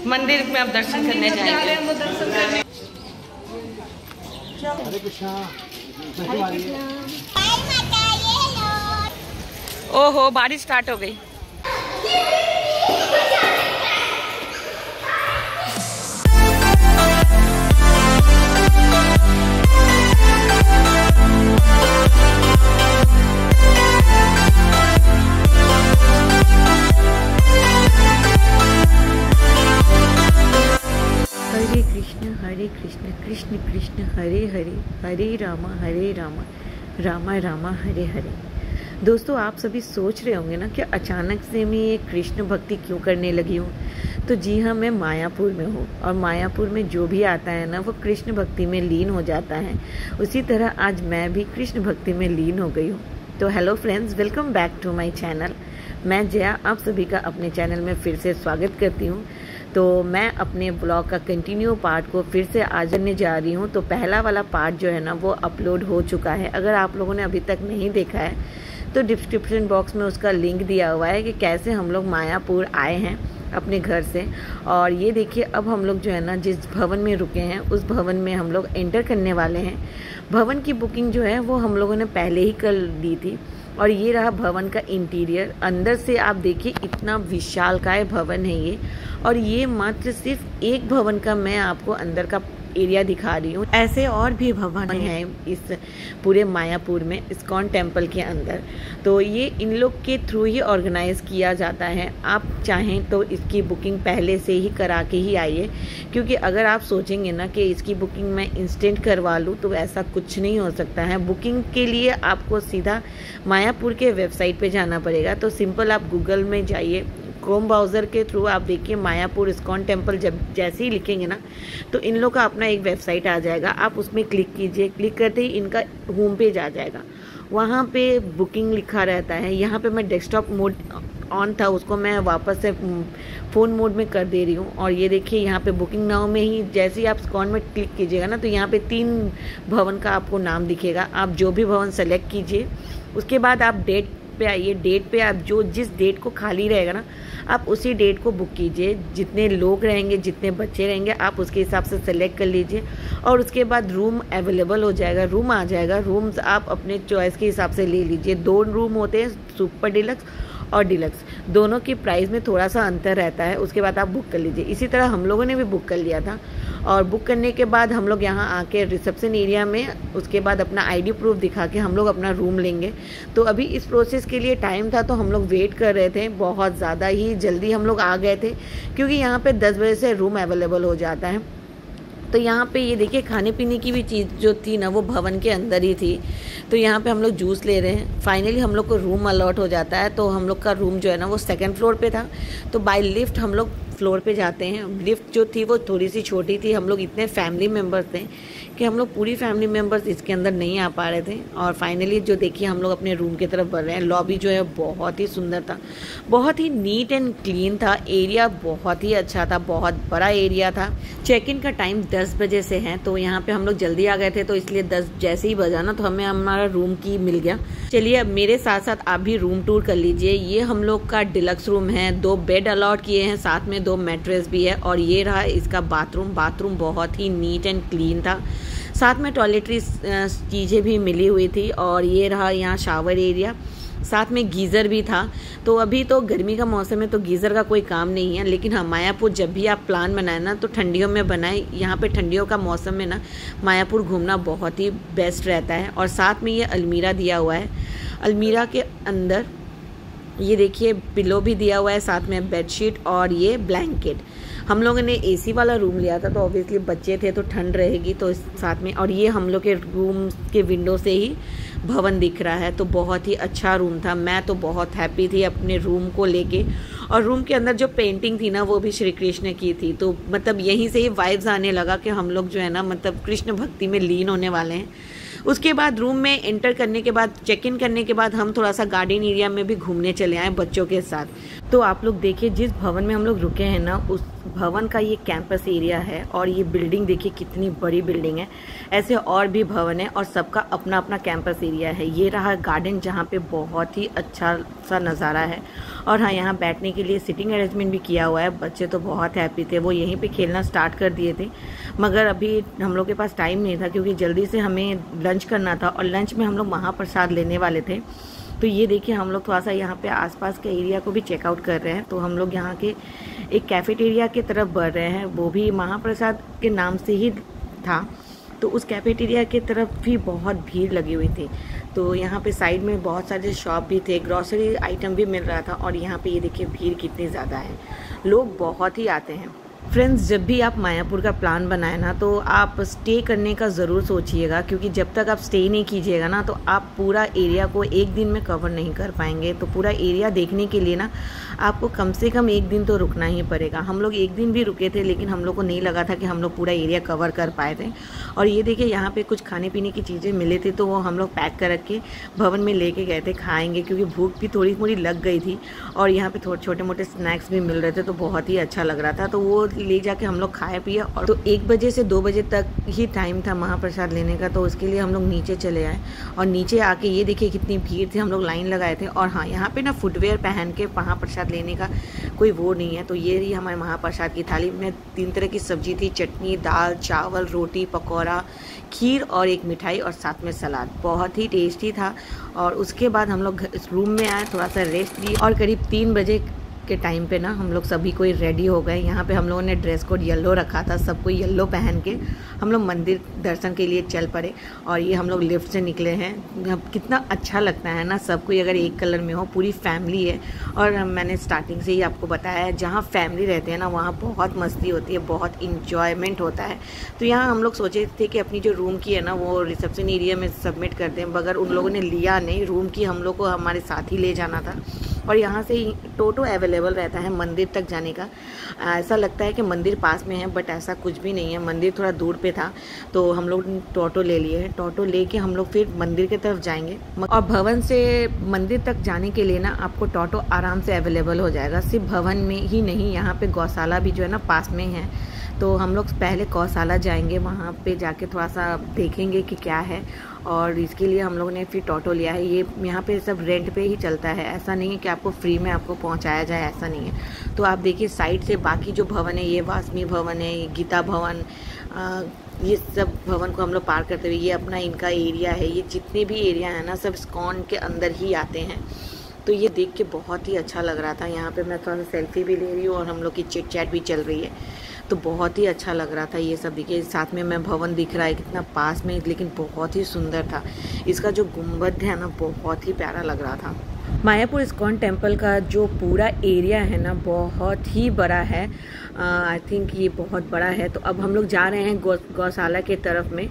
मंदिर में आप दर्शन करने जाएंगे। ओहो, बारिश स्टार्ट हो गई। हरे कृष्ण कृष्ण कृष्ण हरे हरे, हरे रामा रामा रामा हरे हरे। दोस्तों, आप सभी सोच रहे होंगे ना कि अचानक से मैं ये कृष्ण भक्ति क्यों करने लगी हूँ। तो जी हाँ, मैं मायापुर में हूँ और मायापुर में जो भी आता है ना वो कृष्ण भक्ति में लीन हो जाता है। उसी तरह आज मैं भी कृष्ण भक्ति में लीन हो गई हूँ। तो hello friends, welcome back to my channel. मैं जया आप सभी का अपने चैनल में फिर से स्वागत करती हूँ। तो मैं अपने ब्लॉग का कंटिन्यू पार्ट को फिर से आज करने जा रही हूँ। तो पहला वाला पार्ट जो है ना वो अपलोड हो चुका है। अगर आप लोगों ने अभी तक नहीं देखा है तो डिस्क्रिप्शन बॉक्स में उसका लिंक दिया हुआ है कि कैसे हम लोग मायापुर आए हैं अपने घर से। और ये देखिए, अब हम लोग जो है ना जिस भवन में रुके हैं उस भवन में हम लोग एंटर करने वाले हैं। भवन की बुकिंग जो है वो हम लोगों ने पहले ही कर दी थी। और ये रहा भवन का इंटीरियर। अंदर से आप देखिए इतना विशालकाय भवन है ये। और ये मात्र सिर्फ एक भवन का मैं आपको अंदर का एरिया दिखा रही हूँ। ऐसे और भी भवन हैं इस पूरे मायापुर में, इस्कॉन टेम्पल के अंदर। तो ये इन लोग के थ्रू ही ऑर्गेनाइज किया जाता है। आप चाहें तो इसकी बुकिंग पहले से ही करा के ही आइए, क्योंकि अगर आप सोचेंगे ना कि इसकी बुकिंग मैं इंस्टेंट करवा लूँ तो ऐसा कुछ नहीं हो सकता है। बुकिंग के लिए आपको सीधा मायापुर के वेबसाइट पे जाना पड़ेगा। तो सिंपल आप गूगल में जाइए, क्रोम ब्राउज़र के थ्रू आप देखिए मायापुर इस्कॉन टेम्पल। जब जैसे ही लिखेंगे ना तो इन लोग का अपना एक वेबसाइट आ जाएगा। आप उसमें क्लिक कीजिए, क्लिक करते ही इनका होम पेज आ जाएगा। वहाँ पे बुकिंग लिखा रहता है। यहाँ पे मैं डेस्कटॉप मोड ऑन था, उसको मैं वापस से फ़ोन मोड में कर दे रही हूँ। और ये देखिए यहाँ पे बुकिंग नाउ में ही जैसे ही आप इस्कॉन में क्लिक कीजिएगा ना तो यहाँ पे 3 भवन का आपको नाम दिखेगा। आप जो भी भवन सेलेक्ट कीजिए, उसके बाद आप डेट पे आइए। डेट पे आप जिस डेट को खाली रहेगा ना आप उसी डेट को बुक कीजिए। जितने लोग रहेंगे, जितने बच्चे रहेंगे, आप उसके हिसाब से सेलेक्ट कर लीजिए। और उसके बाद रूम अवेलेबल हो जाएगा, रूम आ जाएगा। रूम्स आप अपने चॉइस के हिसाब से ले लीजिए। 2 रूम होते हैं, सुपर डिलक्स और डिलक्स। दोनों की प्राइस में थोड़ा सा अंतर रहता है। उसके बाद आप बुक कर लीजिए। इसी तरह हम लोगों ने भी बुक कर लिया था। और बुक करने के बाद हम लोग यहाँ आके रिसेप्शन एरिया में उसके बाद अपना आईडी प्रूफ दिखा के हम लोग अपना रूम लेंगे। तो अभी इस प्रोसेस के लिए टाइम था तो हम लोग वेट कर रहे थे। बहुत ज़्यादा ही जल्दी हम लोग आ गए थे, क्योंकि यहाँ पे 10 बजे से रूम अवेलेबल हो जाता है। तो यहाँ पे ये देखिए खाने पीने की भी चीज़ जो थी ना वो भवन के अंदर ही थी। तो यहाँ पे हम लोग जूस ले रहे हैं। फाइनली हम लोग को रूम अलॉट हो जाता है। तो हम लोग का रूम जो है ना वो 2nd फ्लोर पे था। तो बाय लिफ्ट हम लोग फ्लोर पे जाते हैं। लिफ्ट जो थी वो थोड़ी सी छोटी थी। हम लोग इतने फैमिली मेम्बर्स थे कि हम लोग पूरी फैमिली मेम्बर्स इसके अंदर नहीं आ पा रहे थे। और फाइनली जो देखिए हम लोग अपने रूम की तरफ बढ़ रहे हैं। लॉबी जो है बहुत ही सुंदर था, बहुत ही नीट एंड क्लीन था। एरिया बहुत ही अच्छा था, बहुत बड़ा एरिया था। चेक इन का टाइम 10 बजे से है। तो यहाँ पे हम लोग जल्दी आ गए थे, तो इसलिए 10 जैसे ही बजा ना तो हमें हमारा रूम की मिल गया। चलिए अब मेरे साथ साथ आप भी रूम टूर कर लीजिए। ये हम लोग का डिलक्स रूम है। 2 बेड अलॉट किए हैं, साथ में 2 मैट्रेस भी है। और ये रहा इसका बाथरूम बहुत ही नीट एंड क्लीन था। साथ में टॉयलेटरी चीज़ें भी मिली हुई थी। और ये रहा यहाँ शावर एरिया, साथ में गीज़र भी था। तो अभी तो गर्मी का मौसम है तो गीज़र का कोई काम नहीं है, लेकिन हाँ मायापुर जब भी आप प्लान बनाए ना तो ठंडियों में बनाए। यहाँ पे ठंडियों का मौसम में ना मायापुर घूमना बहुत ही बेस्ट रहता है। और साथ में ये अलमीरा दिया हुआ है। अलमीरा के अंदर ये देखिए पिलो भी दिया हुआ है, साथ में बेडशीट और ये ब्लैंकेट। हम लोगों ने एसी वाला रूम लिया था तो ऑब्वियसली बच्चे थे तो ठंड रहेगी तो साथ में। और ये हम लोग के रूम के विंडो से ही भवन दिख रहा है। तो बहुत ही अच्छा रूम था। मैं तो बहुत हैप्पी थी अपने रूम को लेके। और रूम के अंदर जो पेंटिंग थी ना वो भी श्री कृष्ण की थी। तो मतलब यहीं से ही वाइब्स आने लगा कि हम लोग जो है ना मतलब कृष्ण भक्ति में लीन होने वाले हैं। उसके बाद रूम में एंटर करने के बाद, चेक इन करने के बाद हम थोड़ा सा गार्डन एरिया में भी घूमने चले आए बच्चों के साथ। तो आप लोग देखिए जिस भवन में हम लोग रुके हैं ना, उस भवन का ये कैंपस एरिया है और ये बिल्डिंग देखिए कितनी बड़ी बिल्डिंग है। ऐसे और भी भवन है और सबका अपना अपना कैंपस एरिया है। ये रहा गार्डन जहाँ पे बहुत ही अच्छा सा नज़ारा है। और हाँ, यहाँ बैठने के लिए सिटिंग अरेंजमेंट भी किया हुआ है। बच्चे तो बहुत हैप्पी थे, वो यहीं पे खेलना स्टार्ट कर दिए थे। मगर अभी हम लोग के पास टाइम नहीं था क्योंकि जल्दी से हमें लंच करना था और लंच में हम लोग महाप्रसाद लेने वाले थे। तो ये देखिए हम लोग थोड़ा सा यहाँ पे आसपास के एरिया को भी चेकआउट कर रहे हैं। तो हम लोग यहाँ के एक कैफेटेरिया की तरफ बढ़ रहे हैं, वो भी महाप्रसाद के नाम से ही था। तो उस कैफेटेरिया की तरफ भी बहुत भीड़ लगी हुई थी। तो यहाँ पे साइड में बहुत सारे शॉप भी थे, ग्रॉसरी आइटम भी मिल रहा था। और यहाँ पे ये देखिए भीड़ कितनी ज़्यादा है, लोग बहुत ही आते हैं। फ्रेंड्स, जब भी आप मायापुर का प्लान बनाए ना, तो आप स्टे करने का ज़रूर सोचिएगा, क्योंकि जब तक आप स्टे नहीं कीजिएगा ना, तो आप पूरा एरिया को एक दिन में कवर नहीं कर पाएंगे। तो पूरा एरिया देखने के लिए ना आपको कम से कम एक दिन तो रुकना ही पड़ेगा। हम लोग एक दिन भी रुके थे, लेकिन हम लोग को नहीं लगा था कि हम लोग पूरा एरिया कवर कर पाए थे। और ये देखिए यहाँ पे कुछ खाने पीने की चीज़ें मिले थे, तो वो हम लोग पैक कर रख के भवन में लेके गए थे खाएंगे, क्योंकि भूख भी थोड़ी थोड़ी लग गई थी। और यहाँ पे थोड़े छोटे मोटे स्नैक्स भी मिल रहे थे, तो बहुत ही अच्छा लग रहा था। तो वो ले जाके हम लोग खाए पिए। और तो 1 बजे से 2 बजे तक ही टाइम था महाप्रसाद लेने का। तो उसके लिए हम लोग नीचे चले आए और नीचे आके ये देखिए कितनी भीड़ थी, हम लोग लाइन लगाए थे। और हाँ, यहाँ पे ना फुटवेयर पहन के महाप्रसाद लेने का कोई वो नहीं है। तो ये रही हमारे महाप्रसाद की थाली में 3 तरह की सब्जी थी, चटनी, दाल, चावल, रोटी, पकौड़ा, खीर और एक मिठाई और साथ में सलाद। बहुत ही टेस्टी था। और उसके बाद हम लोग रूम में आए, थोड़ा सा रेस्ट लिए और करीब 3 बजे के टाइम पे ना हम लोग सभी कोई रेडी हो गए। यहाँ पे हम लोगों ने ड्रेस कोड येलो रखा था, सबको येलो पहन के हम लोग मंदिर दर्शन के लिए चल पड़े। और ये हम लोग लिफ्ट से निकले हैं। कितना अच्छा लगता है ना, सब कोई अगर एक कलर में हो, पूरी फैमिली है। और मैंने स्टार्टिंग से ही आपको बताया है, जहाँ फैमिली रहते हैं ना, वहाँ बहुत मस्ती होती है, बहुत इंजॉयमेंट होता है। तो यहाँ हम लोग सोचे थे कि अपनी जो रूम की है ना, वो रिसेप्शन एरिया में सबमिट कर दें, मगर उन लोगों ने लिया नहीं। रूम की हम लोग को हमारे साथ ही ले जाना था। और यहाँ से टोटो अवेलेबल रहता है मंदिर तक जाने का। ऐसा लगता है कि मंदिर पास में है, बट ऐसा कुछ भी नहीं है। मंदिर थोड़ा दूर पे था, तो हम लोग टोटो ले लिए हैं। टोटो लेके हम लोग फिर मंदिर की तरफ जाएंगे। और भवन से मंदिर तक जाने के लिए ना आपको टोटो आराम से अवेलेबल हो जाएगा। सिर्फ भवन में ही नहीं, यहाँ पे गौशाला भी जो है ना पास में है। तो हम लोग पहले गौशाला जाएंगे, वहाँ पे जाके थोड़ा सा देखेंगे कि क्या है। और इसके लिए हम लोगों ने फिर टोटो लिया है। ये यहाँ पे सब रेंट पे ही चलता है, ऐसा नहीं है कि आपको फ्री में आपको पहुँचाया जाए, ऐसा नहीं है। तो आप देखिए साइड से बाकी जो भवन है, ये वासमी भवन है, ये गीता भवन, ये सब भवन को हम लोग पार करते हुए, ये अपना इनका एरिया है। ये जितने भी एरिया है ना, सब इस्कॉन के अंदर ही आते हैं। तो ये देख के बहुत ही अच्छा लग रहा था। यहाँ पे मैं थोड़ा सा सेल्फी भी ले रही हूँ और हम लोग की चिट चैट भी चल रही है। तो बहुत ही अच्छा लग रहा था ये सब। देखिए साथ में मैं भवन दिख रहा है कितना पास में, लेकिन बहुत ही सुंदर था। इसका जो गुंबद है ना, बहुत ही प्यारा लग रहा था। मायापुर इस्कॉन टेम्पल का जो पूरा एरिया है ना, बहुत ही बड़ा है। आई थिंक ये बहुत बड़ा है। तो अब हम लोग जा रहे हैं गौशाला के तरफ में,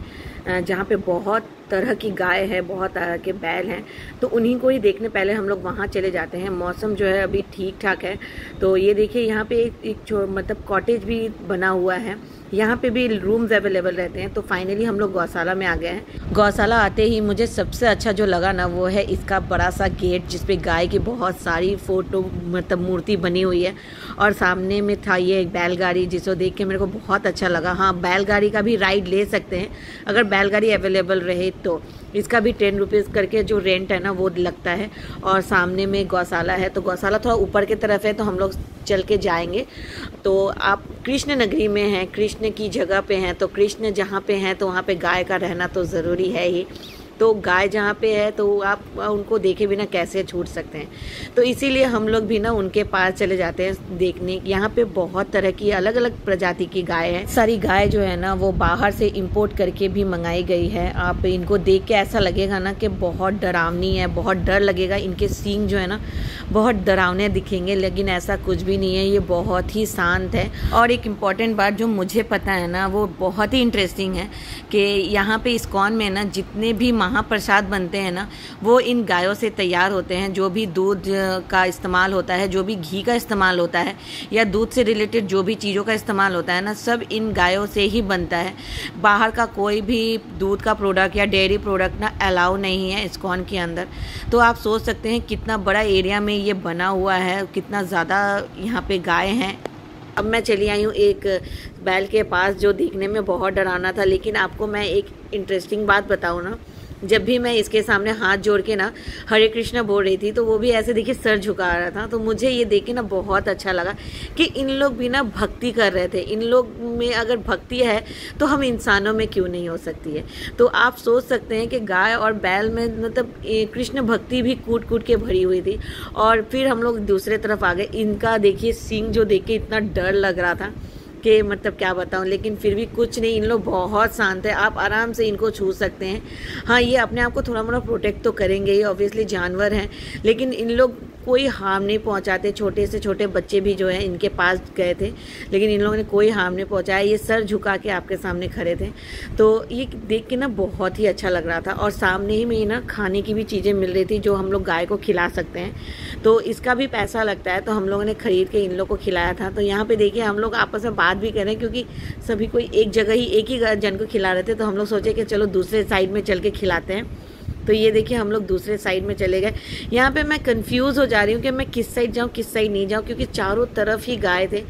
जहाँ पे बहुत तरह की गाय है, बहुत तरह के बैल हैं। तो उन्हीं को ही देखने पहले हम लोग वहाँ चले जाते हैं। मौसम जो है अभी ठीक ठाक है। तो ये देखिए यहाँ पे एक मतलब कॉटेज भी बना हुआ है, यहाँ पे भी रूम्स अवेलेबल रहते हैं। तो फाइनली हम लोग गौशाला में आ गए हैं। गौशाला आते ही मुझे सबसे अच्छा जो लगा ना, वो है इसका बड़ा सा गेट, जिसपे गाय की बहुत सारी फोटो मतलब मूर्ति बनी हुई है। और सामने में था ये एक बैलगाड़ी, जिसको देख के मेरे को बहुत अच्छा लगा। हाँ, बैलगाड़ी का भी राइड ले सकते हैं अगर बैलगाड़ी अवेलेबल रहे तो। इसका भी 10 रुपीज़ करके जो रेंट है ना, वो लगता है। और सामने में गौशाला है। तो गौशाला थोड़ा ऊपर की तरफ है, तो हम लोग चल के जाएंगे। तो आप कृष्ण नगरी में हैं, कृष्ण की जगह पे हैं, तो कृष्ण जहाँ पे हैं तो वहाँ पे गाय का रहना तो ज़रूरी है ही। तो गाय जहाँ पे है तो आप उनको देखे बिना कैसे छूट सकते हैं। तो इसीलिए हम लोग भी ना उनके पास चले जाते हैं देखने। यहाँ पे बहुत तरह की अलग अलग प्रजाति की गाय है। सारी गाय जो है ना, वो बाहर से इंपोर्ट करके भी मंगाई गई है। आप इनको देख के ऐसा लगेगा ना कि बहुत डरावनी है, बहुत डर लगेगा। इनके सींग जो है ना, बहुत डरावने दिखेंगे, लेकिन ऐसा कुछ भी नहीं है। ये बहुत ही शांत है। और एक इम्पॉर्टेंट बात जो मुझे पता है ना, वो बहुत ही इंटरेस्टिंग है कि यहाँ पे इस्कॉन में ना जितने भी महाप्रसाद बनते हैं ना, वो इन गायों से तैयार होते हैं। जो भी दूध का इस्तेमाल होता है, जो भी घी का इस्तेमाल होता है, या दूध से रिलेटेड जो भी चीज़ों का इस्तेमाल होता है ना, सब इन गायों से ही बनता है। बाहर का कोई भी दूध का प्रोडक्ट या डेयरी प्रोडक्ट ना अलाउ नहीं है इस्कॉन के अंदर। तो आप सोच सकते हैं कितना बड़ा एरिया में ये बना हुआ है, कितना ज़्यादा यहाँ पे गाय हैं। अब मैं चली आई हूँ एक बैल के पास जो देखने में बहुत डरावना था, लेकिन आपको मैं एक इंटरेस्टिंग बात बताऊँ ना, जब भी मैं इसके सामने हाथ जोड़ के ना हरे कृष्णा बोल रही थी तो वो भी ऐसे देखिए सर झुका रहा था। तो मुझे ये देख के ना बहुत अच्छा लगा कि इन लोग भी ना भक्ति कर रहे थे। इन लोग में अगर भक्ति है तो हम इंसानों में क्यों नहीं हो सकती है। तो आप सोच सकते हैं कि गाय और बैल में मतलब कृष्ण भक्ति भी कूट कूट के भरी हुई थी। और फिर हम लोग दूसरे तरफ आ गए। इनका देखिए सींग जो देख के इतना डर लग रहा था कि मतलब क्या बताऊं, लेकिन फिर भी कुछ नहीं, इन लोग बहुत शांत है। आप आराम से इनको छू सकते हैं। हाँ, ये अपने आप को थोड़ा मोड़ा प्रोटेक्ट तो करेंगे ही, ऑब्वियसली जानवर हैं, लेकिन इन लोग कोई हार्म नहीं पहुंचाते। छोटे से छोटे बच्चे भी जो है इनके पास गए थे, लेकिन इन लोगों ने कोई हार्म नहीं पहुंचाया। ये सर झुका के आपके सामने खड़े थे। तो ये देख के ना बहुत ही अच्छा लग रहा था। और सामने ही में ना खाने की भी चीज़ें मिल रही थी जो हम लोग गाय को खिला सकते हैं। तो इसका भी पैसा लगता है, तो हम लोगों ने ख़रीद के इन लोग को खिलाया था। तो यहाँ पे देखिए हम लोग आपस में बात भी करें, क्योंकि सभी कोई एक जगह ही एक ही जन को खिला रहे थे। तो हम लोग सोचे कि चलो दूसरे साइड में चल के खिलाते हैं। तो ये देखिए हम लोग दूसरे साइड में चले गए। यहाँ पे मैं कंफ्यूज हो जा रही हूँ कि मैं किस साइड जाऊँ किस साइड नहीं जाऊँ, क्योंकि चारों तरफ ही गाय थे।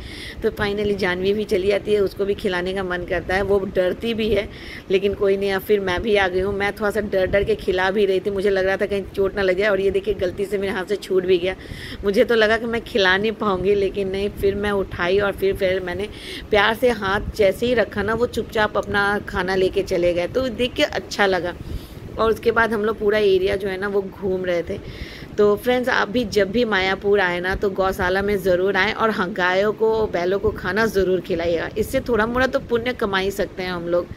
तो फाइनली जानवी भी चली आती है, उसको भी खिलाने का मन करता है। वो डरती भी है, लेकिन कोई नहीं। अब फिर मैं भी आ गई हूँ। मैं थोड़ा सा डर डर के खिला भी रही थी, मुझे लग रहा था कहीं चोट ना लग जाए। और ये देखिए गलती से मेरे हाथ से छूट भी गया। मुझे तो लगा कि मैं खिला नहीं पाऊँगी, लेकिन नहीं, फिर मैं उठाई और फिर मैंने प्यार से हाथ जैसे ही रखा ना, वो चुपचाप अपना खाना लेके चले गए। तो देख के अच्छा लगा। और उसके बाद हम लोग पूरा एरिया जो है ना वो घूम रहे थे। तो फ्रेंड्स, आप भी जब भी मायापुर आए ना तो गौशाला में ज़रूर आएँ, और हाँ, गायों को बैलों को खाना ज़रूर खिलाइएगा। इससे थोड़ा मोड़ा तो पुण्य कमा ही सकते हैं हम लोग।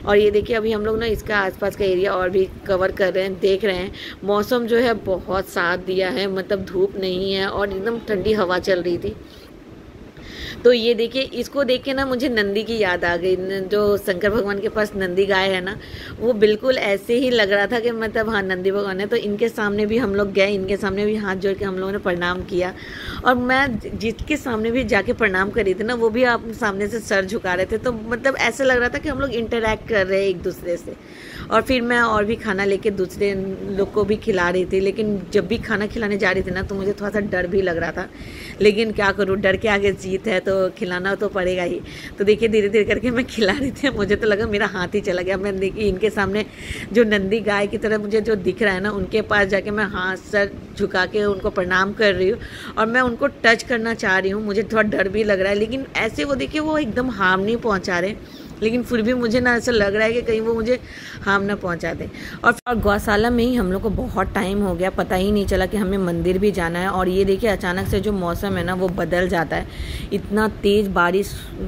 और ये देखिए अभी हम लोग ना इसका आसपास का एरिया और भी कवर कर रहे हैं, देख रहे हैं। मौसम जो है बहुत साथ दिया है, मतलब धूप नहीं है और एकदम ठंडी हवा चल रही थी। तो ये देखिए, इसको देख के ना मुझे नंदी की याद आ गई। जो शंकर भगवान के पास नंदी गाय है ना, वो बिल्कुल ऐसे ही लग रहा था कि मतलब हाँ नंदी भगवान है। तो इनके सामने भी हम लोग गए, इनके सामने भी हाथ जोड़ के हम लोगों ने प्रणाम किया। और मैं जिसके सामने भी जाके प्रणाम करी थी ना, वो भी आप सामने से सर झुका रहे थे। तो मतलब ऐसे लग रहा था कि हम लोग इंटरेक्ट कर रहे हैं एक दूसरे से। और फिर मैं और भी खाना लेके दूसरे लोग को भी खिला रही थी। लेकिन जब भी खाना खिलाने जा रही थी ना, तो मुझे थोड़ा सा डर भी लग रहा था, लेकिन क्या करूँ, डर के आगे जीत है, तो खिलाना तो पड़ेगा ही। तो देखिए धीरे धीरे करके मैं खिला रही थी। मुझे तो लगा मेरा हाथ ही चला गया। मैं देखिए इनके सामने जो नंदी गाय की तरह मुझे जो दिख रहा है ना, उनके पास जाके मैं हाथ सर झुका के उनको प्रणाम कर रही हूँ। और मैं उनको टच करना चाह रही हूँ। मुझे थोड़ा डर भी लग रहा है, लेकिन ऐसे वो देखिए वो एकदम हार्म नहीं पहुँचा रहे। लेकिन फिर भी मुझे ना ऐसा लग रहा है कि कहीं वो मुझे हार्म ना पहुंचा दें। और गौशाला में ही हम लोग को बहुत टाइम हो गया, पता ही नहीं चला कि हमें मंदिर भी जाना है। और ये देखिए अचानक से जो मौसम है ना वो बदल जाता है। इतना तेज़ बारिश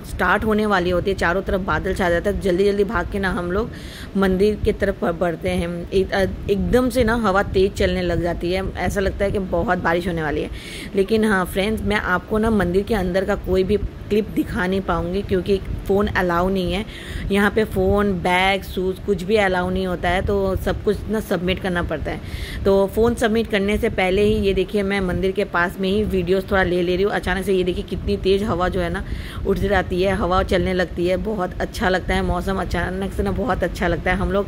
स्टार्ट होने वाली होती है, चारों तरफ बादल छा जाता है। जल्दी जल्दी भाग के ना हम लोग मंदिर की तरफ बढ़ते हैं। एकदम से ना हवा तेज़ चलने लग जाती है, ऐसा लगता है कि बहुत बारिश होने वाली है। लेकिन हाँ फ्रेंड्स, मैं आपको ना मंदिर के अंदर का कोई भी क्लिप दिखा नहीं पाऊँगी, क्योंकि फ़ोन अलाउ नहीं है यहाँ पे। फ़ोन, बैग, शूज़ कुछ भी अलाउ नहीं होता है। तो सब कुछ ना सबमिट करना पड़ता है। तो फ़ोन सबमिट करने से पहले ही ये देखिए मैं मंदिर के पास में ही वीडियोस थोड़ा ले रही हूँ। अचानक से ये देखिए कितनी तेज़ हवा जो है ना उठ जाती है, हवा चलने लगती है। बहुत अच्छा लगता है मौसम, अचानक से ना बहुत अच्छा लगता है। हम लोग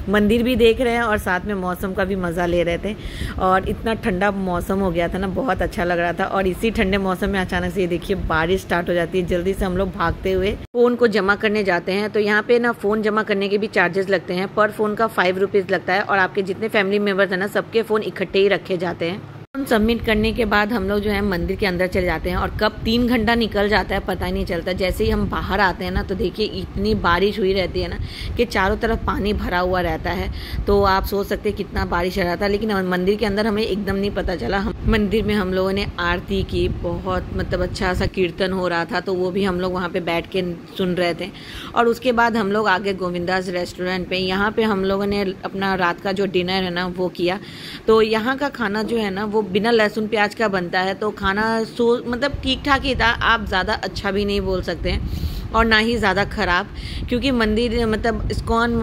मंदिर भी देख रहे हैं और साथ में मौसम का भी मज़ा ले रहे थे। और इतना ठंडा मौसम हो गया था ना, बहुत अच्छा लग रहा था। और इसी ठंडे मौसम में अचानक से ये देखिए बारिश स्टार्ट हो जाती है। जल्दी से हम लोग भागते हुए फ़ोन को जमा करने जाते हैं। तो यहाँ पे ना फ़ोन जमा करने के भी चार्जेस लगते हैं। पर फ़ोन का 5 रुपीज़ लगता है। और आपके जितने फैमिली मेम्बर्स हैं ना, सबके फ़ोन इकट्ठे ही रखे जाते हैं। सबमिट करने के बाद हम लोग जो है मंदिर के अंदर चले जाते हैं। और कब 3 घंटा निकल जाता है पता ही नहीं चलता। जैसे ही हम बाहर आते हैं ना, तो देखिए इतनी बारिश हुई रहती है ना कि चारों तरफ पानी भरा हुआ रहता है। तो आप सोच सकते हैं कितना बारिश आ रहा था। लेकिन मंदिर के अंदर हमें एकदम नहीं पता चला। मंदिर में हम लोगों ने आरती की, बहुत मतलब अच्छा सा कीर्तन हो रहा था। तो वो भी हम लोग वहाँ पे बैठ के सुन रहे थे। और उसके बाद हम लोग आगे गोविंदास रेस्टोरेंट पे, यहाँ पे हम लोगों ने अपना रात का जो डिनर है ना वो किया। तो यहाँ का खाना जो है ना वो बिना लहसुन प्याज का बनता है। तो खाना मतलब ठीक ठाक ही था, आप ज़्यादा अच्छा भी नहीं बोल सकते हैं। और ना ही ज़्यादा ख़राब, क्योंकि मंदिर मतलब इस्कॉन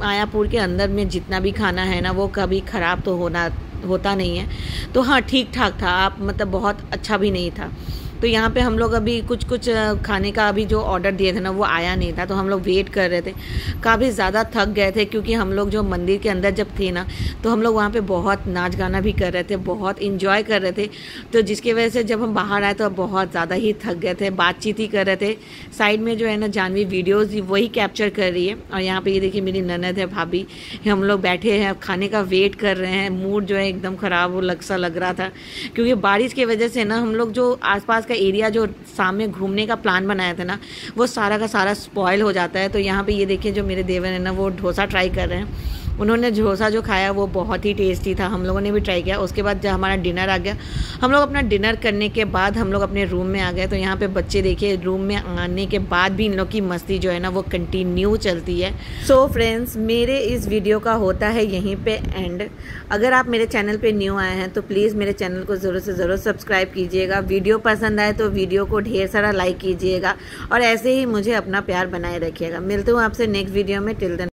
मायापुर के अंदर में जितना भी खाना है ना वो कभी ख़राब तो होता नहीं है। तो हाँ, ठीक ठाक था, आप मतलब बहुत अच्छा भी नहीं था। तो यहाँ पे हम लोग अभी कुछ खाने का अभी जो ऑर्डर दिए थे ना वो आया नहीं था, तो हम लोग वेट कर रहे थे। काफ़ी ज़्यादा थक गए थे, क्योंकि हम लोग जो मंदिर के अंदर जब थे ना तो हम लोग वहाँ पे बहुत नाच गाना भी कर रहे थे, बहुत इंजॉय कर रहे थे। तो जिसकी वजह से जब हम बाहर आए तो बहुत ज़्यादा ही थक गए थे, बातचीत ही कर रहे थे। साइड में जो है ना जानवी वीडियोज़ वही कैप्चर कर रही है, और यहाँ पर ये देखिए मेरी ननद है, भाभी, हम लोग बैठे हैं खाने का वेट कर रहे हैं। मूड जो है एकदम ख़राब सा लग रहा था, क्योंकि बारिश की वजह से ना हम लोग जो आसपास का एरिया जो सामने घूमने का प्लान बनाया था ना वो सारा का सारा स्पॉइल हो जाता है। तो यहाँ पे ये देखिए जो मेरे देवर है ना वो डोसा ट्राई कर रहे हैं। उन्होंने डोसा जो खाया वो बहुत ही टेस्टी था, हम लोगों ने भी ट्राई किया। उसके बाद जब हमारा डिनर आ गया, हम लोग अपना डिनर करने के बाद हम लोग अपने रूम में आ गए। तो यहाँ पे बच्चे देखिए रूम में आने के बाद भी इन लोग की मस्ती जो है ना वो कंटिन्यू चलती है। सो फ्रेंड्स, मेरे इस वीडियो का होता है यहीं पे एंड। अगर आप मेरे चैनल पे न्यू आए हैं तो प्लीज़ मेरे चैनल को ज़रूर से ज़रूर सब्सक्राइब कीजिएगा। वीडियो पसंद आए तो वीडियो को ढेर सारा लाइक कीजिएगा, और ऐसे ही मुझे अपना प्यार बनाए रखिएगा। मिलते हूँ आपसे नेक्स्ट वीडियो में। Till then